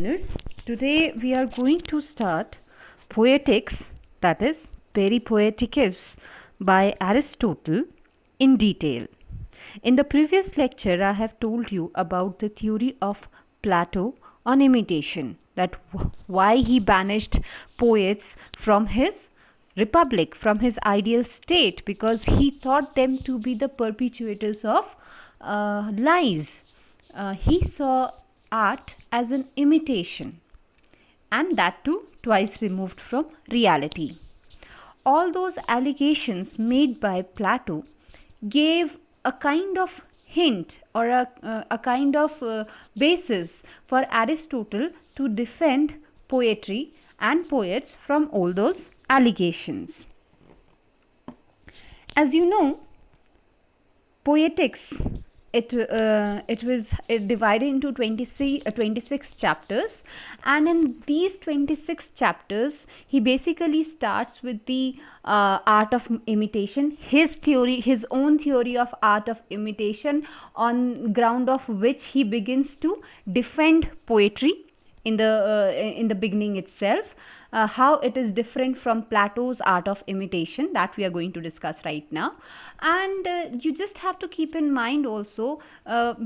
learners. Today we are going to start Poetics, that is Peripoeticus, by Aristotle in detail. In the previous lecture, I have told you about the theory of Plato on imitation, that why he banished poets from his republic, from his ideal state, because he thought them to be the perpetuators of lies. He saw art as an imitation, and that too twice removed from reality. All those allegations made by Plato gave a kind of hint or a kind of basis for Aristotle to defend poetry and poets from all those allegations. As you know, Poetics it was divided into 26 chapters, and in these 26 chapters he basically starts with the art of imitation, his own theory of art of imitation, on ground of which he begins to defend poetry in the beginning itself. How it is different from Plato's art of imitation, that we are going to discuss right now. And you just have to keep in mind also,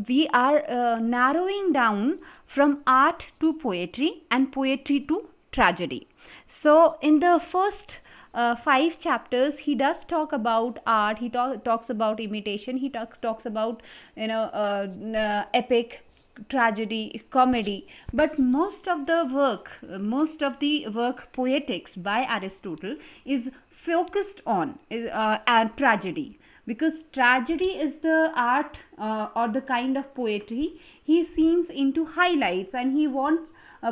we are narrowing down from art to poetry and poetry to tragedy. So in the first 5 chapters he does talk about art, he talks about imitation, he talks about epic, tragedy, comedy, but most of the work Poetics by Aristotle is focused on tragedy, because tragedy is the art or the kind of poetry he sees into highlights, and he wants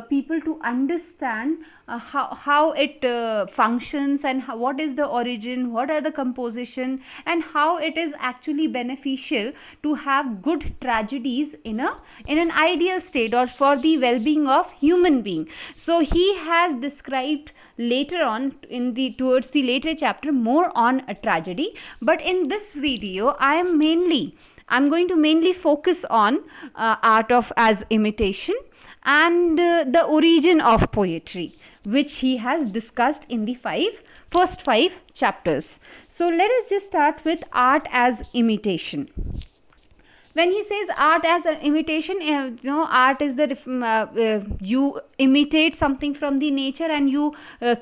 people to understand how it functions, and what is the origin, what are the composition, and how it is actually beneficial to have good tragedies in an ideal state or for the well-being of human being. So he has described later on towards the later chapter more on a tragedy, but in this video I'm going to mainly focus on art of as imitation and the origin of poetry, which he has discussed in the first 5 chapters. So let us just start with art as imitation. When he says art as an imitation, art is you imitate something from the nature and you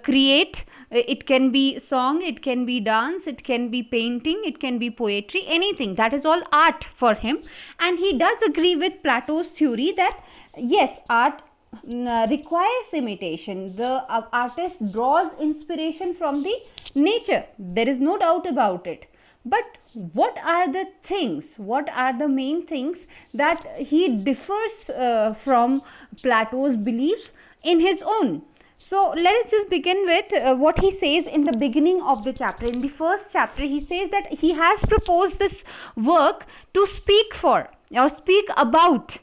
create. It can be song, it can be dance, it can be painting, it can be poetry, anything. That is all art for him. And he does agree with Plato's theory that yes, art requires imitation. The artist draws inspiration from the nature. There is no doubt about it. But what are the main things that he differs from Plato's beliefs in his own? So let us just begin with what he says in the beginning of the chapter. In the first chapter, he says that he has proposed this work to speak about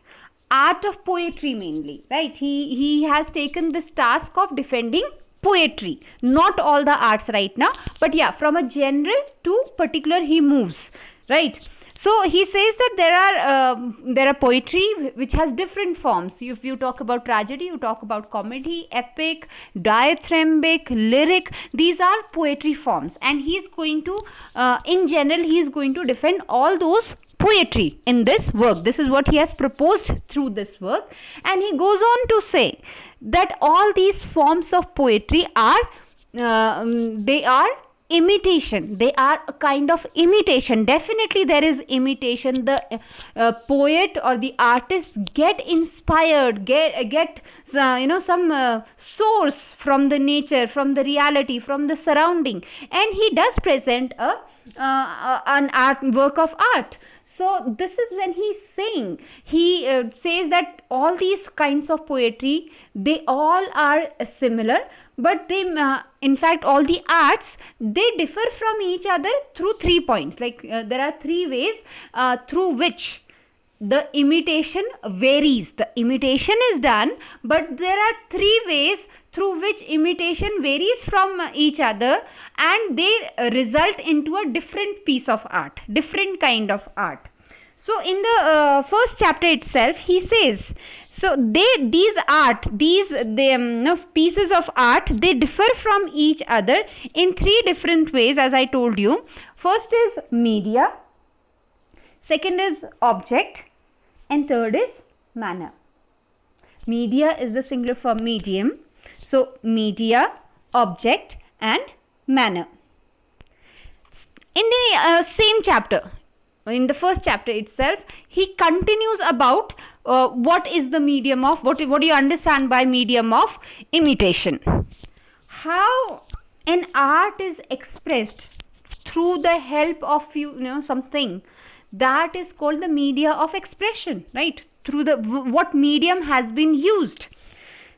art of poetry mainly, right? He has taken this task of defending poetry, not all the arts right now, but yeah, from a general to particular he moves, right? So he says that there are poetry which has different forms. If you talk about tragedy, you talk about comedy, epic, dithyrambic, lyric. These are poetry forms, and he's going to in general he is going to defend all those poetry in this work. This is what he has proposed through this work, and he goes on to say that all these forms of poetry are imitation. They are a kind of imitation. Definitely there is imitation. The poet or the artist get inspired, get some source from the nature, from the reality, from the surrounding, and he does present an work of art. So this is when he says that all these kinds of poetry, they all are similar, but they in fact all the arts, they differ from each other through 3 points. Like there are 3 ways through which the imitation varies. The imitation is done, but there are 3 ways through which imitation varies from each other, and they result into a different piece of art, different kind of art. So in the first chapter itself, he says, so pieces of art, they differ from each other in three different ways, as I told you. First is media, second is object, and third is manner. Media is the singular for medium. So media, object, and manner. In the same chapter, in the first chapter itself, he continues about what is the medium of, what do you understand by medium of imitation. How an art is expressed through the help of something, that is called the media of expression, right? Through the what medium has been used.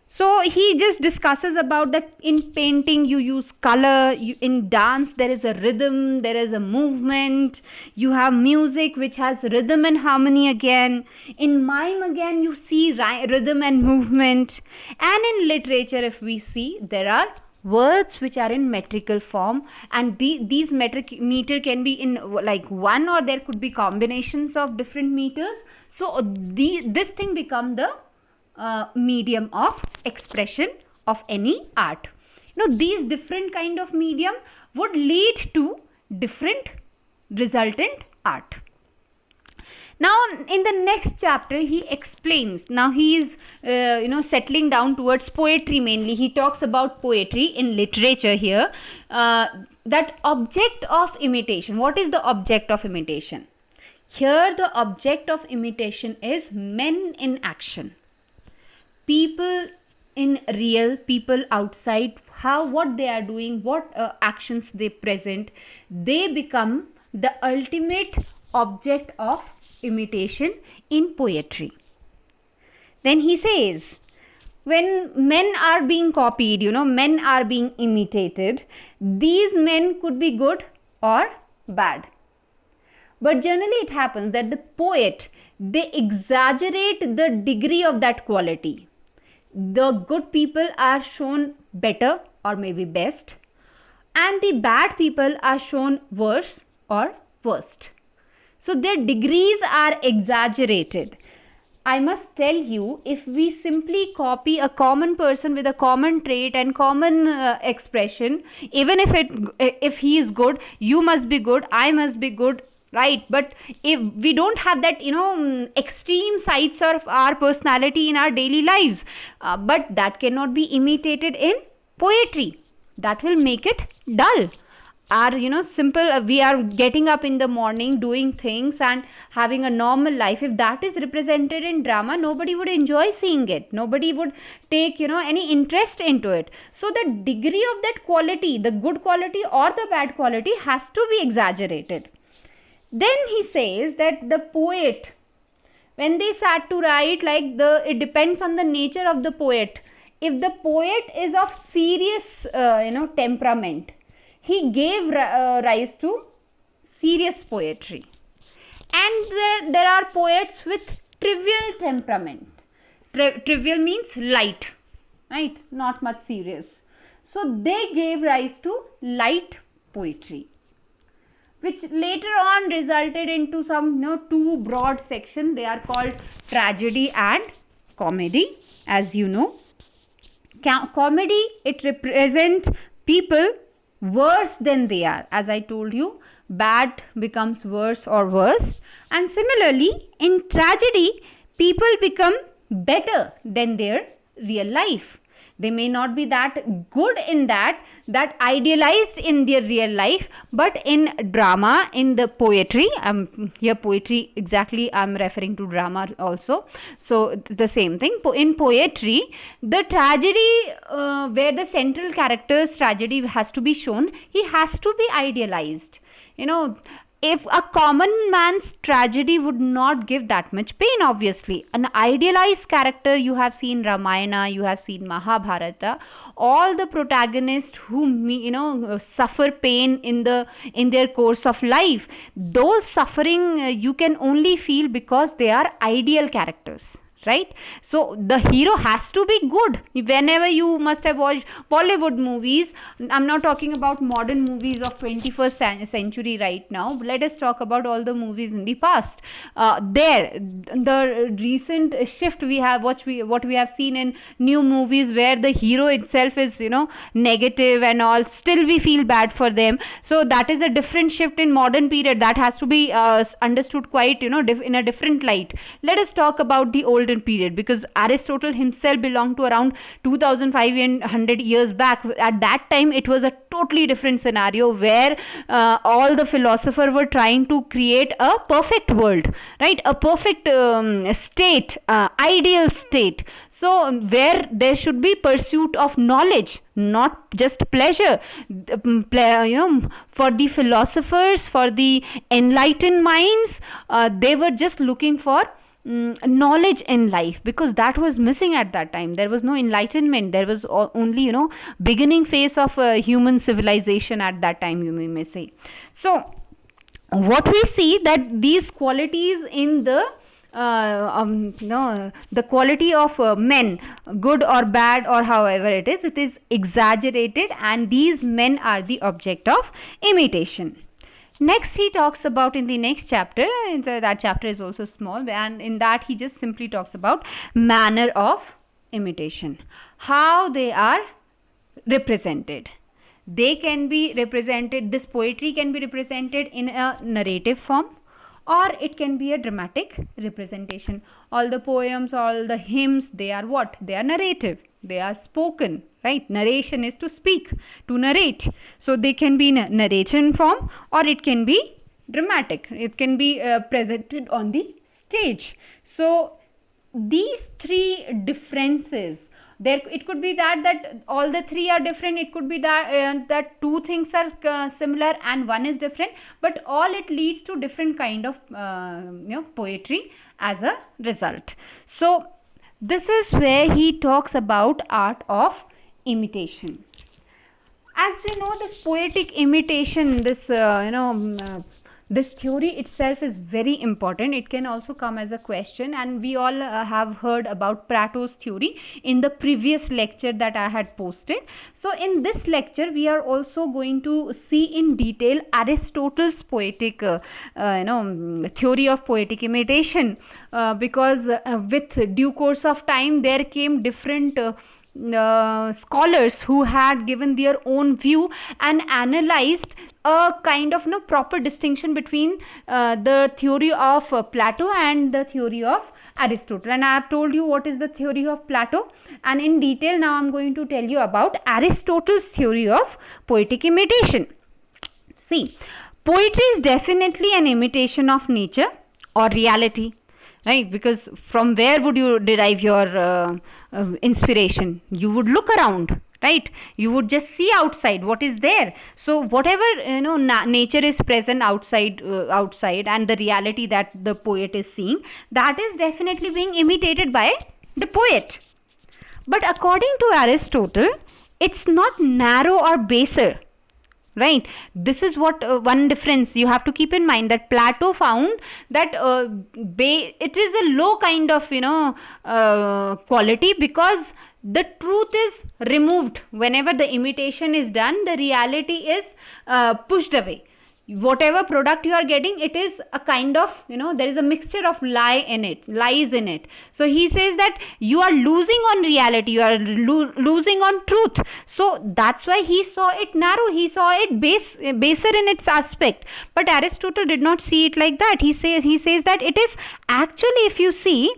So he just discusses about that in painting you use color, in dance there is a rhythm, there is a movement, you have music which has rhythm and harmony again. In mime again you see rhythm and movement. And in literature, if we see, there are words which are in metrical form, and these meter can be in like one, or there could be combinations of different meters. So this thing become the medium of expression of any art. These different kind of medium would lead to different resultant art. Now in the next chapter he explains, now he is settling down towards poetry mainly. He talks about poetry in literature here, that object of imitation. What is the object of imitation? Here the object of imitation is men in action. People in real, people outside, what they are doing, what actions they present, they become the ultimate object of imitation in poetry. Then he says, when men are being copied, men are being imitated, these men could be good or bad. But generally it happens that the poet, they exaggerate the degree of that quality. The good people are shown better or maybe best, and the bad people are shown worse or worst. So their degrees are exaggerated. I must tell you, if we simply copy a common person with a common trait and common expression, even if he is good, you must be good, I must be good, right? But if we don't have that extreme sides of our personality in our daily lives, but that cannot be imitated in poetry. That will make it dull. Our simple, we are getting up in the morning, doing things and having a normal life. If that is represented in drama, nobody would enjoy seeing it, nobody would take any interest into it. So the degree of that quality, the good quality or the bad quality, has to be exaggerated. Then he says that the poet, when they sat to write, it depends on the nature of the poet. If the poet is of serious temperament, he gave rise to serious poetry. And there are poets with trivial temperament. Trivial means light, right? Not much serious. So they gave rise to light poetry, which later on resulted into some two broad sections. They are called tragedy and comedy. As you know, comedy, it represents people worse than they are. As I told you, bad becomes worse or worse. And similarly, in tragedy, people become better than their real life. They may not be that good in that idealized in their real life, but in drama, in the poetry, here poetry exactly, I'm referring to drama also. So the same thing. In poetry, the tragedy, where the central character's tragedy has to be shown, he has to be idealized. If a common man's tragedy would not give that much pain, obviously. An idealized character, you have seen Ramayana, you have seen Mahabharata, all the protagonists who suffer pain in their course of life, those suffering you can only feel because they are ideal characters, right? So the hero has to be good. Whenever you must have watched Bollywood movies, I'm not talking about modern movies of 21st century right now, but let us talk about all the movies in the past. There the recent shift we have, what we have seen in new movies where the hero itself is, negative and all, still we feel bad for them. So that is a different shift in modern period that has to be understood quite, in a different light. Let us talk about the olden period, because Aristotle himself belonged to around 2500 years back. At that time it was a totally different scenario where all the philosophers were trying to create a perfect world, right? A perfect state, ideal state. So where there should be pursuit of knowledge, not just pleasure. For the philosophers, for the enlightened minds, they were just looking for knowledge in life, because that was missing at that time. There was no enlightenment, there was only, beginning phase of human civilization at that time, you may say. So what we see that these qualities in the the quality of men, good or bad or however it is exaggerated, and these men are the object of imitation. Next he talks about, in the next chapter, that chapter is also small, and in that he just simply talks about manner of imitation, how they are represented. They can be represented, this poetry can be represented in a narrative form, or it can be a dramatic representation. All the poems, all the hymns, they are what? They are narrative, they are spoken, right? Narration is to speak, to narrate. So they can be in a narration form, or it can be dramatic, it can be presented on the stage. So these three differences, there it could be that all the three are different, it could be that two things are similar and one is different, but all it leads to different kind of poetry as a result. So this is where he talks about art of imitation. As we know, this poetic imitation, this this theory itself is very important. It can also come as a question, and we all have heard about Plato's theory in the previous lecture that I had posted. So in this lecture we are also going to see in detail Aristotle's poetic theory of poetic imitation, because with due course of time there came different scholars who had given their own view and analyzed a kind of proper distinction between the theory of Plato and the theory of Aristotle. And I have told you what is the theory of Plato, and in detail now I am going to tell you about Aristotle's theory of poetic imitation. See, poetry is definitely an imitation of nature or reality, right? Because from where would you derive your inspiration? You would look around, right? You would just see outside what is there. So whatever nature is present outside, and the reality that the poet is seeing, that is definitely being imitated by the poet. But according to Aristotle, it's not narrow or baser, right? This is what one difference you have to keep in mind, that Plato found that it is a low kind of quality, because the truth is removed whenever the imitation is done. The reality is pushed away. Whatever product you are getting, it is a kind of, there is a mixture of lies in it. So he says that you are losing on reality, you are losing on truth. So that's why he saw it narrow, he saw it baser in its aspect. But Aristotle did not see it like that. He says that it is actually, if you see,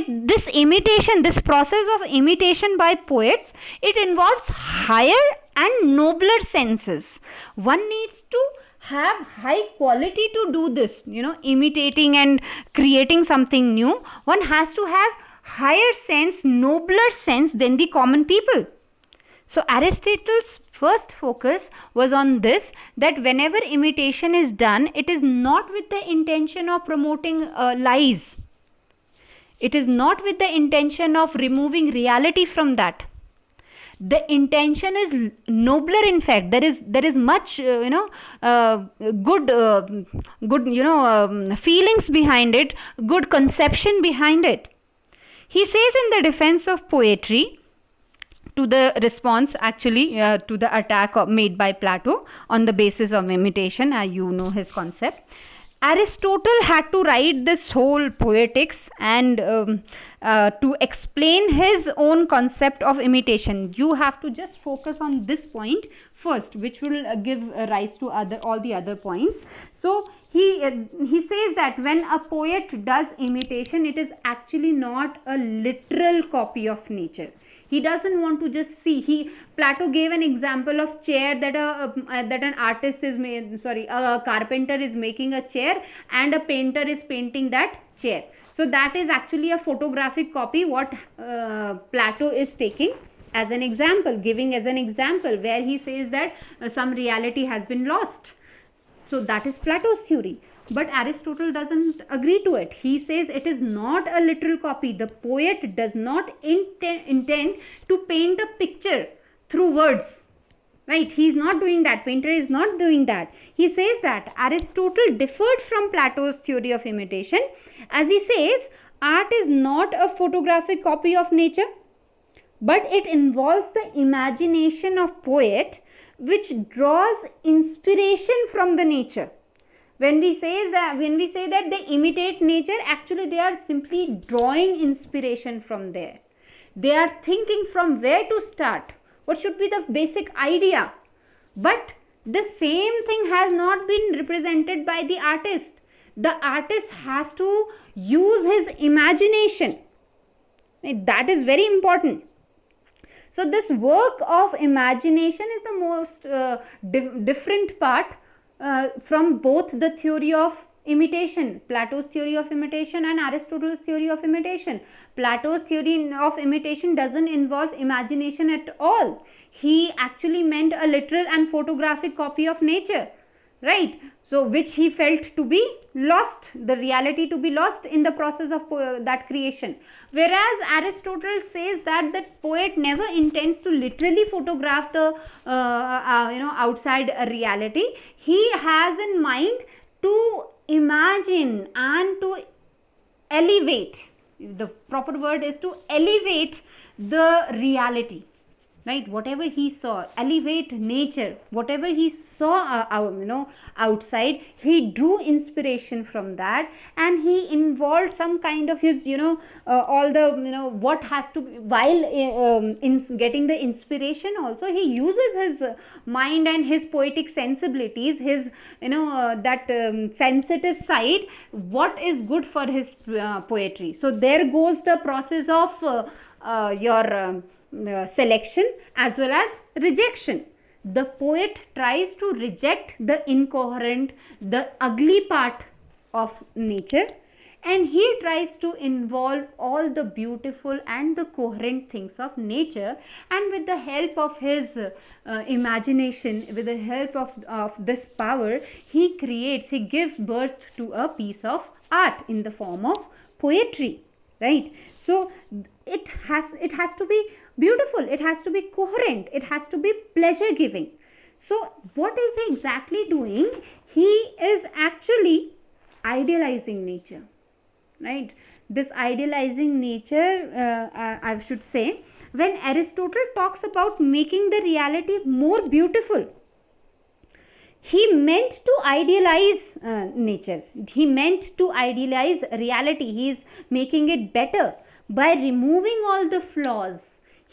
this imitation, this process of imitation by poets, it involves higher and nobler senses. One needs to have high quality to do this, imitating and creating something new. One has to have higher sense, nobler sense than the common people. So Aristotle's first focus was on this, that whenever imitation is done, it is not with the intention of promoting lies. It is not with the intention of removing reality from that. The intention is nobler. In fact, there is much good feelings behind it, good conception behind it. He says in the defense of poetry, to the response actually to the attack made by Plato on the basis of imitation, you know his concept. Aristotle had to write this whole poetics and to explain his own concept of imitation. You have to just focus on this point first, which will give rise to all the other points. So he says that when a poet does imitation, it is actually not a literal copy of nature. He doesn't want to just see. Plato gave an example of chair that an artist is a carpenter is making a chair and a painter is painting that chair. So that is actually a photographic copy what Plato is taking as an example, giving as an example, where he says that some reality has been lost. So that is Plato's theory. But Aristotle doesn't agree to it. He says it is not a literal copy. The poet does not intend to paint a picture through words. Right? He is not doing that. Painter is not doing that. He says that Aristotle differed from Plato's theory of imitation, as he says art is not a photographic copy of nature, but it involves the imagination of poet, which draws inspiration from the nature. When we say that they imitate nature, actually they are simply drawing inspiration from there. They are thinking from where to start, what should be the basic idea. But the same thing has not been represented by the artist. The artist has to use his imagination. That is very important. So this work of imagination is the most different part from both the theory of imitation, Plato's theory of imitation and Aristotle's theory of imitation. Plato's theory of imitation doesn't involve imagination at all. He actually meant a literal and photographic copy of nature, right? So which he felt to be lost, the reality to be lost in the process of that creation. Whereas Aristotle says that the poet never intends to literally photograph the outside a reality. He has in mind to imagine and to elevate. The proper word is to elevate the reality. Right, whatever he saw, elevate nature, whatever he saw outside, he drew inspiration from that, and he involved some kind of his all the what has to be, while in getting the inspiration also he uses his mind and his poetic sensibilities, his that sensitive side, what is good for his poetry. So there goes the process of your selection as well as rejection. The poet tries to reject the incoherent, the ugly part of nature, and he tries to involve all the beautiful and the coherent things of nature, and with the help of his imagination, with the help of this power, he gives birth to a piece of art in the form of poetry, right? So it has to be beautiful, it has to be coherent, it has to be pleasure giving. So what is he exactly doing? He is actually idealizing nature, right? This idealizing nature, I should say, when Aristotle talks about making the reality more beautiful, he meant to idealize nature. He meant to idealize reality. He is making it better by removing all the flaws.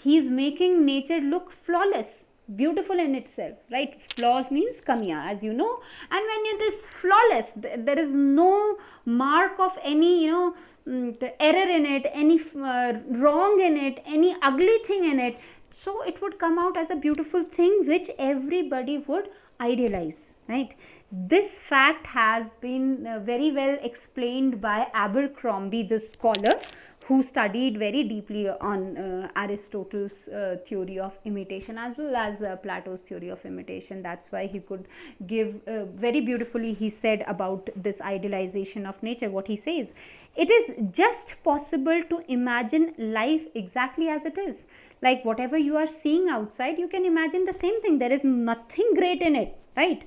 He is making nature look flawless, beautiful in itself, right? Flaws means kamya, as you know. And when it is flawless, there is no mark of any error in it, any wrong in it, any ugly thing in it. So it would come out as a beautiful thing which everybody would idealize, right? This fact has been very well explained by Abercrombie, the scholar who studied very deeply on Aristotle's theory of imitation as well as Plato's theory of imitation. That's why he could give very beautifully, he said about this idealization of nature. What he says, it is just possible to imagine life exactly as it is. Like whatever you are seeing outside, you can imagine the same thing. There is nothing great in it, right?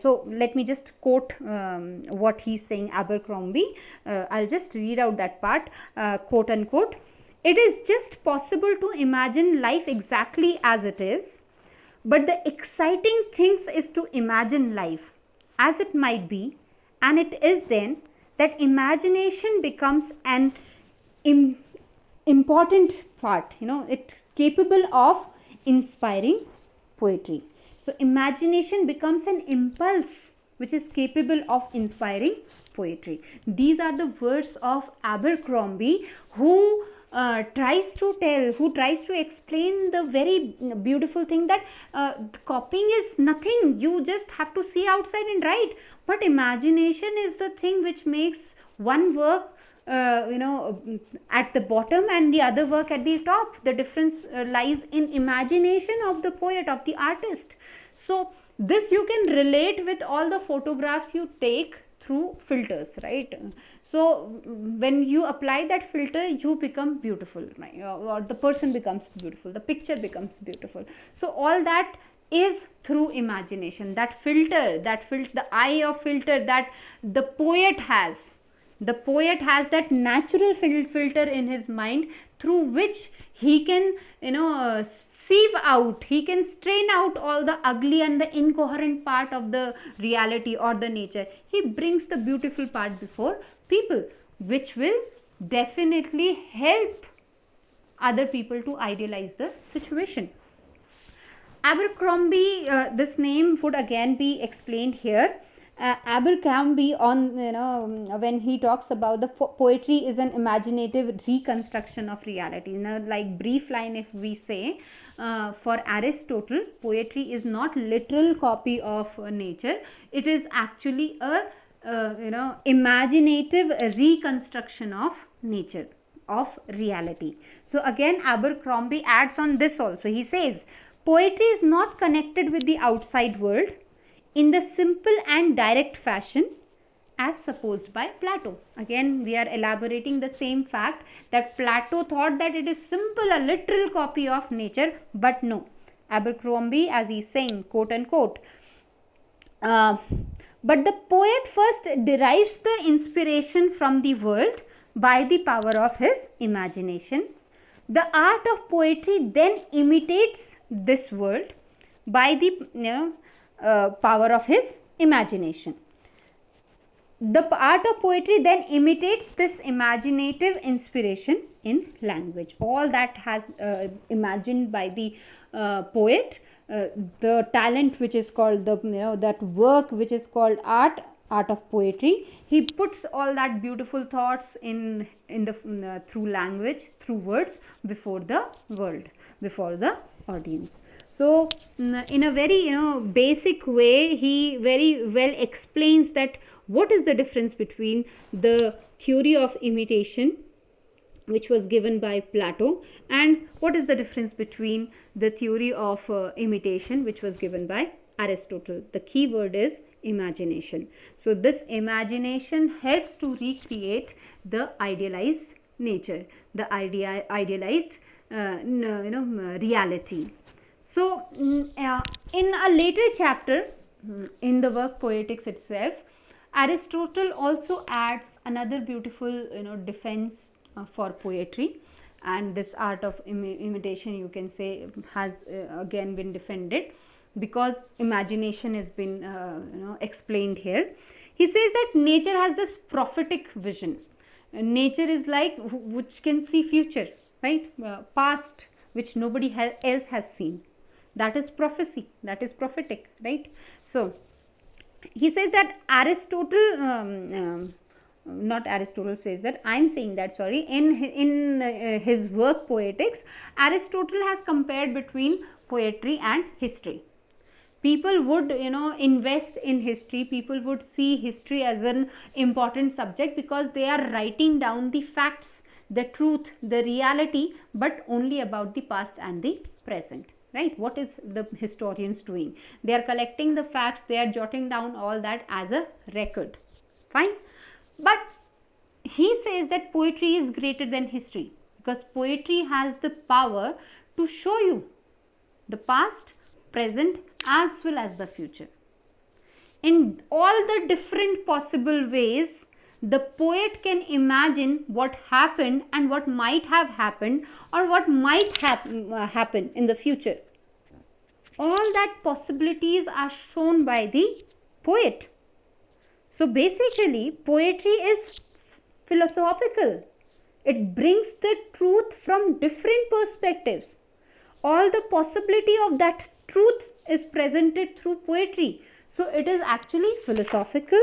So let me just quote what he's saying, Abercrombie. I'll just read out that part, quote unquote. It is just possible to imagine life exactly as it is, but the exciting thing is to imagine life as it might be, and it is then that imagination becomes an important part, it capable of inspiring poetry. So imagination becomes an impulse which is capable of inspiring poetry. These are the words of Abercrombie, who who tries to explain the very beautiful thing that copying is nothing. You just have to see outside and write. But imagination is the thing which makes one work at the bottom and the other work at the top. The difference lies in imagination of the poet, of the artist. So this you can relate with all the photographs you take through filters, right? So when you apply that filter, you become beautiful, right? Or the person becomes beautiful, the picture becomes beautiful. So all that is through imagination. That filter, the eye of filter that the poet has, that natural filter in his mind, through which he can sieve out, he can strain out all the ugly and the incoherent part of the reality or the nature. He brings the beautiful part before people, which will definitely help other people to idealize the situation. Abercrombie, this name would again be explained here. Abercrombie, when he talks about the poetry is an imaginative reconstruction of reality. Like brief line, if we say, for Aristotle, poetry is not literal copy of nature. It is actually a imaginative reconstruction of nature, of reality. So again, Abercrombie adds on this also. He says, poetry is not connected with the outside world in the simple and direct fashion as supposed by Plato. Again, we are elaborating the same fact that Plato thought that it is simple, a literal copy of nature, but no. Abercrombie, as he is saying, quote unquote, but the poet first derives the inspiration from the world by the power of his imagination. The art of poetry then imitates this world by the power of his imagination. The art of poetry then imitates this imaginative inspiration in language. All that has imagined by the poet, the talent which is called that work which is called art of poetry, he puts all that beautiful thoughts in the through language, through words, before the world, before the audience. So in a very basic way, he very well explains that what is the difference between the theory of imitation, which was given by Plato, and what is the difference between the theory of imitation, which was given by Aristotle. The key word is imagination. So this imagination helps to recreate the idealized nature, the idealized reality. So in a later chapter in the work Poetics itself, Aristotle also adds another beautiful defense for poetry, and this art of imitation, you can say, has again been defended because imagination has been explained here. He says that nature has this prophetic vision. Nature is like which can see future, right? Past, which nobody else has seen. That is prophecy, that is prophetic, right? So he says that Aristotle not Aristotle says that, I am saying that, sorry, in his work Poetics, Aristotle has compared between poetry and history. People would invest in history, people would see history as an important subject because they are writing down the facts, the truth, the reality, but only about the past and the present. Right? What is the historians doing? They are collecting the facts, they are jotting down all that as a record. Fine. But he says that poetry is greater than history because poetry has the power to show you the past, present, as well as the future in all the different possible ways The poet can imagine what happened and what might have happened or what might happen in the future. All that possibilities are shown by the poet. So basically, poetry is philosophical. It brings the truth from different perspectives. All the possibility of that truth is presented through poetry. So it is actually philosophical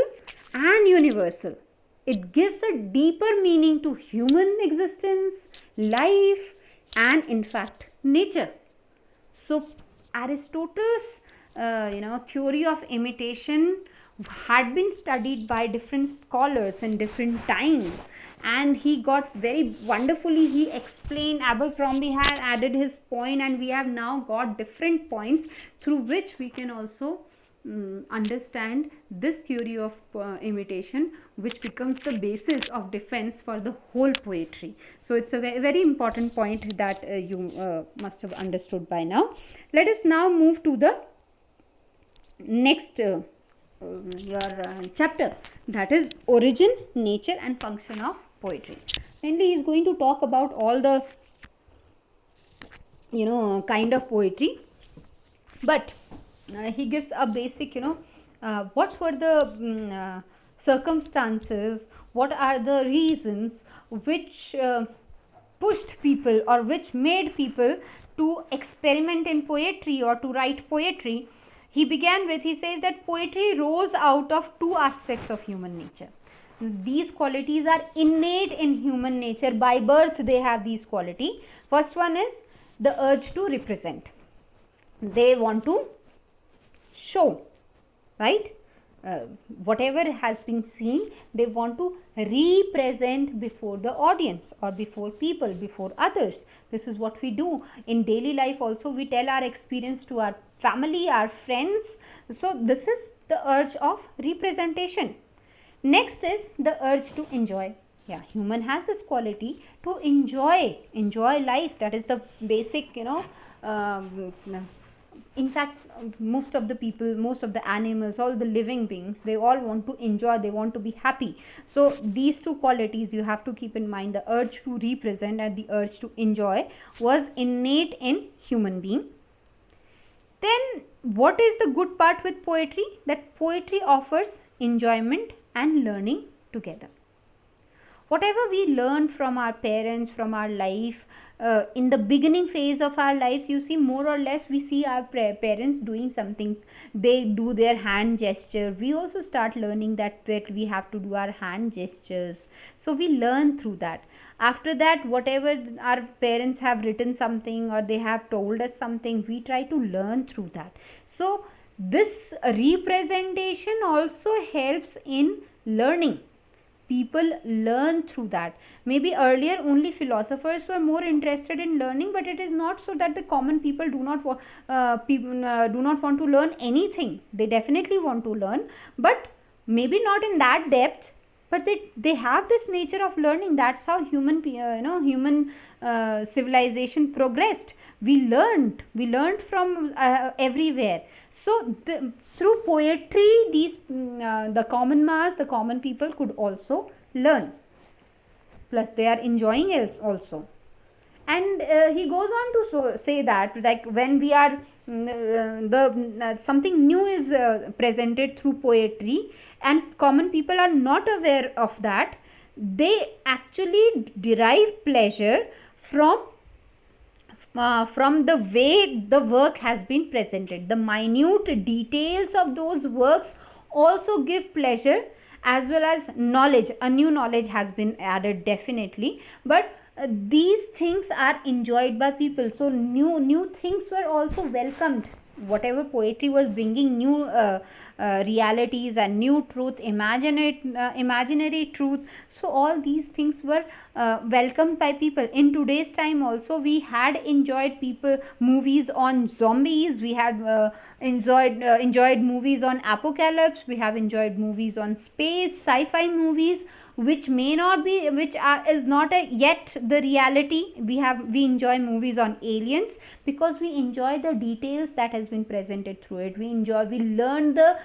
and universal. It gives a deeper meaning to human existence, life, and in fact, nature. So Aristotle's theory of imitation had been studied by different scholars in different times, and he got very wonderfully, he explained, Abercrombie had added his point, and we have now got different points through which we can also understand this theory of imitation, which becomes the basis of defense for the whole poetry. So it's a very, very important point that you must have understood by now. Let us now move to the next chapter, that is origin, nature and function of poetry. Mainly he is going to talk about all the kind of poetry, but he gives a basic what were the circumstances, what are the reasons which pushed people or which made people to experiment in poetry or to write poetry. He began with, he says that poetry rose out of two aspects of human nature. These qualities are innate in human nature. By birth they have these qualities. First one is the urge to represent. They want to show, right? Whatever has been seen, they want to represent before the audience or before people, before others. This is what we do in daily life also. We tell our experience to our family, our friends. So this is the urge of representation. Next is the urge to enjoy. Yeah, human has this quality to enjoy life. That is the basic, in fact, most of the people, most of the animals, all the living beings, they all want to enjoy, they want to be happy. So these two qualities you have to keep in mind. The urge to represent and the urge to enjoy was innate in human being. Then what is the good part with poetry? That poetry offers enjoyment and learning together. Whatever we learn from our parents, from our life, in the beginning phase of our lives, you see, more or less we see our parents doing something. They do their hand gesture. We also start learning that we have to do our hand gestures. So we learn through that. After that, whatever our parents have written something or they have told us something, we try to learn through that. So this representation also helps in learning. People learn through that. Maybe earlier only philosophers were more interested in learning, but it is not so that the common people do not want to learn anything. They definitely want to learn, but maybe not in that depth, but they have this nature of learning. That's how human civilization progressed. We learned from everywhere. So through poetry, these the common mass, the common people could also learn, plus they are enjoying it also. And he goes on to say that, like, when we are something new is presented through poetry and common people are not aware of that, they actually derive pleasure from the way the work has been presented. The minute details of those works also give pleasure, as well as knowledge. A new knowledge has been added, definitely, but these things are enjoyed by people. So new things were also welcomed. Whatever poetry was bringing new realities and new truth, imaginary truth, so all these things were welcomed by people. In today's time also, we had enjoyed movies on zombies, we had enjoyed movies on apocalypse, we have enjoyed movies on space, sci-fi movies. which may not be, which is not yet the reality. We enjoy movies on aliens because we enjoy the details that has been presented through it. We learn the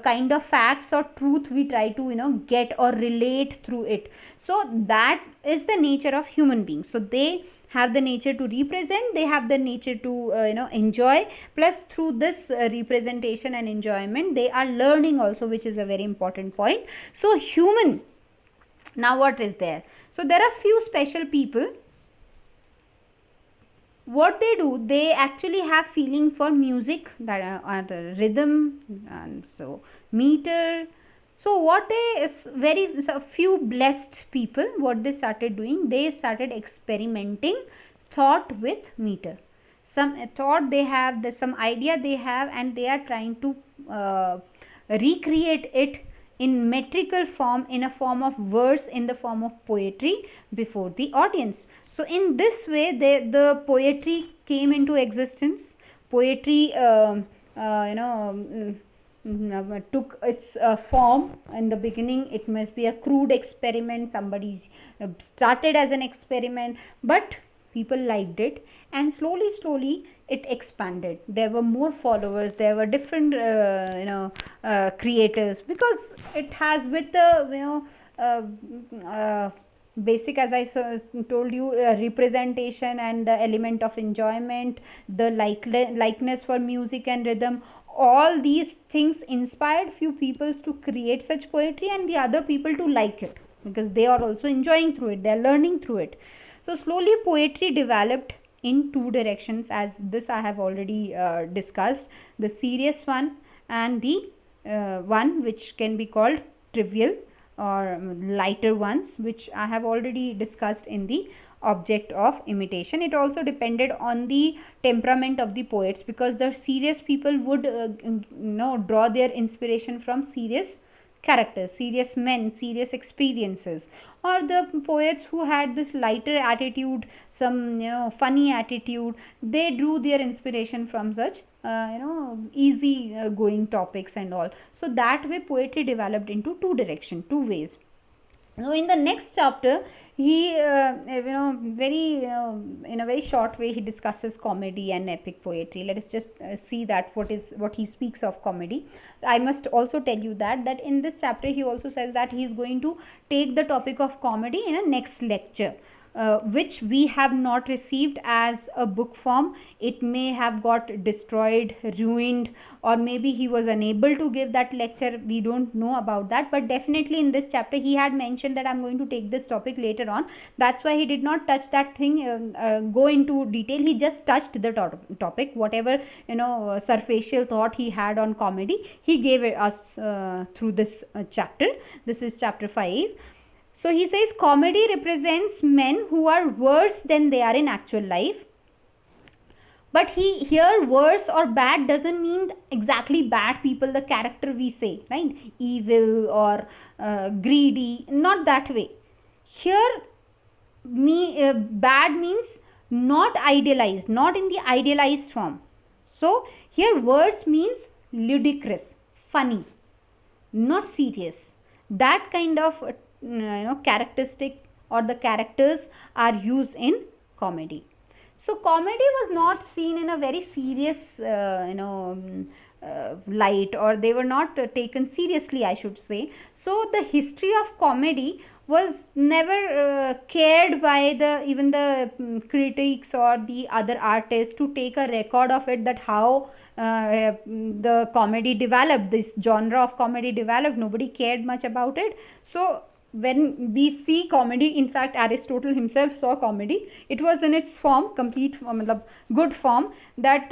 kind of facts or truth we try to get or relate through it. So that is the nature of human beings. So they have the nature to represent, they have the nature to enjoy, plus through this representation and enjoyment they are learning also, which is a very important point. So human, now what is there? So there are few special people. What they do, they actually have feeling for music, that are the rhythm, and so meter. So what they is very, so few blessed people, what they started doing, they started experimenting thought with meter. Some thought they have, some idea they have, and they are trying to recreate it in metrical form, in a form of verse, in the form of poetry before the audience. So in this way the poetry came into existence. Poetry took its form. In the beginning it must be a crude experiment, somebody started as an experiment, but people liked it, and slowly it expanded. There were more followers, there were different creators, because it has, with the basic, as I told you, representation and the element of enjoyment, the likeness for music and rhythm, all these things inspired few people to create such poetry, and the other people to like it, because they are also enjoying through it, they are learning through it. So slowly poetry developed in two directions, as this I have already discussed, the serious one and the one which can be called trivial or lighter ones, which I have already discussed in the object of imitation. It also depended on the temperament of the poets, because the serious people would draw their inspiration from serious characters, serious men, serious experiences, or the poets who had this lighter attitude, some funny attitude, they drew their inspiration from such easy going topics and all. So that way poetry developed into two direction, two ways. Now in the next chapter he very in a very short way he discusses comedy and epic poetry. Let us just see that what he speaks of comedy. I must also tell you that in this chapter he also says that he is going to take the topic of comedy in a next lecture, which we have not received as a book form. It may have got destroyed, ruined, or maybe he was unable to give that lecture, we don't know about that. But definitely in this chapter he had mentioned that I'm going to take this topic later on. That's why he did not touch that thing, go into detail. He just touched the topic, whatever surfacial thought he had on comedy, he gave it us through this chapter. This is chapter 5. So he says comedy represents men who are worse than they are in actual life. But here worse or bad doesn't mean exactly bad people, the character we say, right? Evil or greedy, not that way. Here bad means not idealized, not in the idealized form. So here worse means ludicrous, funny, not serious. That kind of characteristic or the characters are used in comedy. So comedy was not seen in a very serious light, or they were not taken seriously, I should say. So the history of comedy was never cared by the even the critics or the other artists to take a record of it, that how the comedy developed, this genre of comedy developed. Nobody cared much about it. So when we see comedy, in fact Aristotle himself saw comedy, it was in its form, complete form, good form, that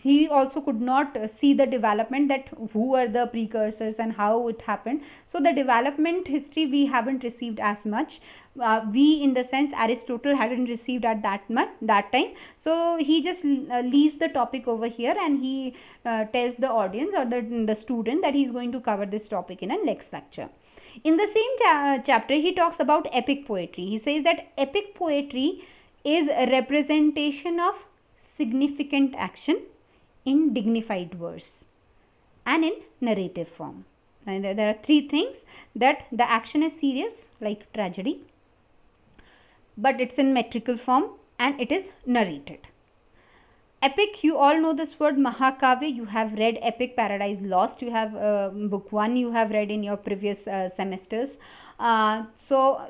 he also could not see the development, that who were the precursors and how it happened. So the development history we haven't received as much, we in the sense Aristotle hadn't received at that time. So he just leaves the topic over here, and he tells the audience or the student that he is going to cover this topic in a next lecture. In the same chapter, he talks about epic poetry. He says that epic poetry is a representation of significant action in dignified verse and in narrative form. And there are three things: that the action is serious like tragedy, but it's in metrical form, and it is narrated. Epic, you all know this word Mahakavya. You have read Epic Paradise Lost. You have book 1 you have read in your previous semesters. So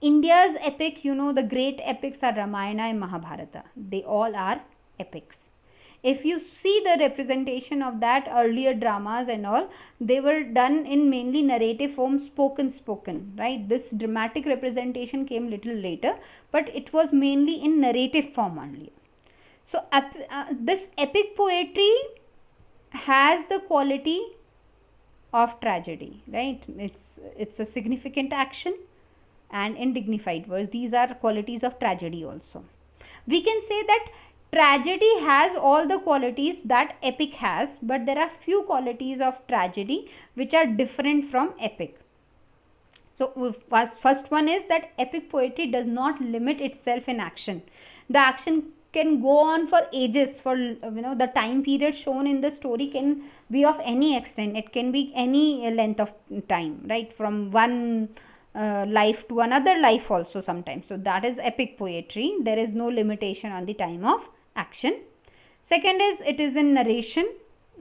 India's epic, you know, the great epics are Ramayana and Mahabharata. They all are epics. If you see the representation of that earlier dramas and all, they were done in mainly narrative form, spoken, right? This dramatic representation came little later, but it was mainly in narrative form only. So this epic poetry has the quality of tragedy, right? It's a significant action and in dignified words. These are qualities of tragedy also. We can say that tragedy has all the qualities that epic has, but there are few qualities of tragedy which are different from epic. So first one is that epic poetry does not limit itself in action. The action can go on for ages. For the time period shown in the story can be of any extent. It can be any length of time, right? From one life to another life also sometimes. So that is epic poetry. There is no limitation on the time of action. Second is, it is in narration,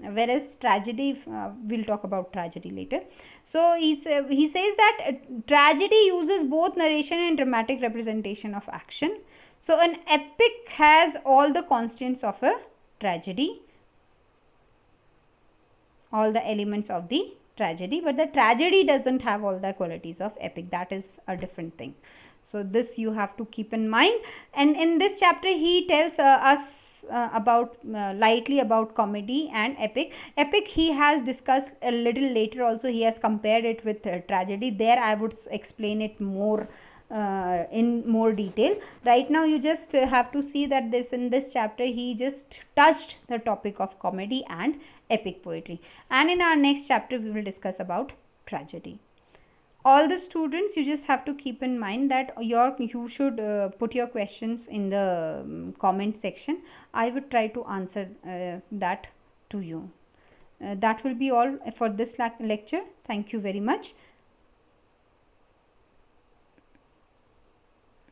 whereas tragedy, we'll talk about tragedy later. So he says that tragedy uses both narration and dramatic representation of action. So an epic has all the constants of a tragedy, all the elements of the tragedy, but the tragedy doesn't have all the qualities of epic. That is a different thing. So this you have to keep in mind. And in this chapter he tells us about lightly about comedy and epic. Epic he has discussed a little later also. He has compared it with tragedy. There I would explain it more in more detail. Right now you just have to see that in this chapter he just touched the topic of comedy and epic poetry, and in our next chapter we will discuss about tragedy. All the students, you just have to keep in mind that you should put your questions in the comment section. I would try to answer that to you. That will be all for this lecture. Thank you very much.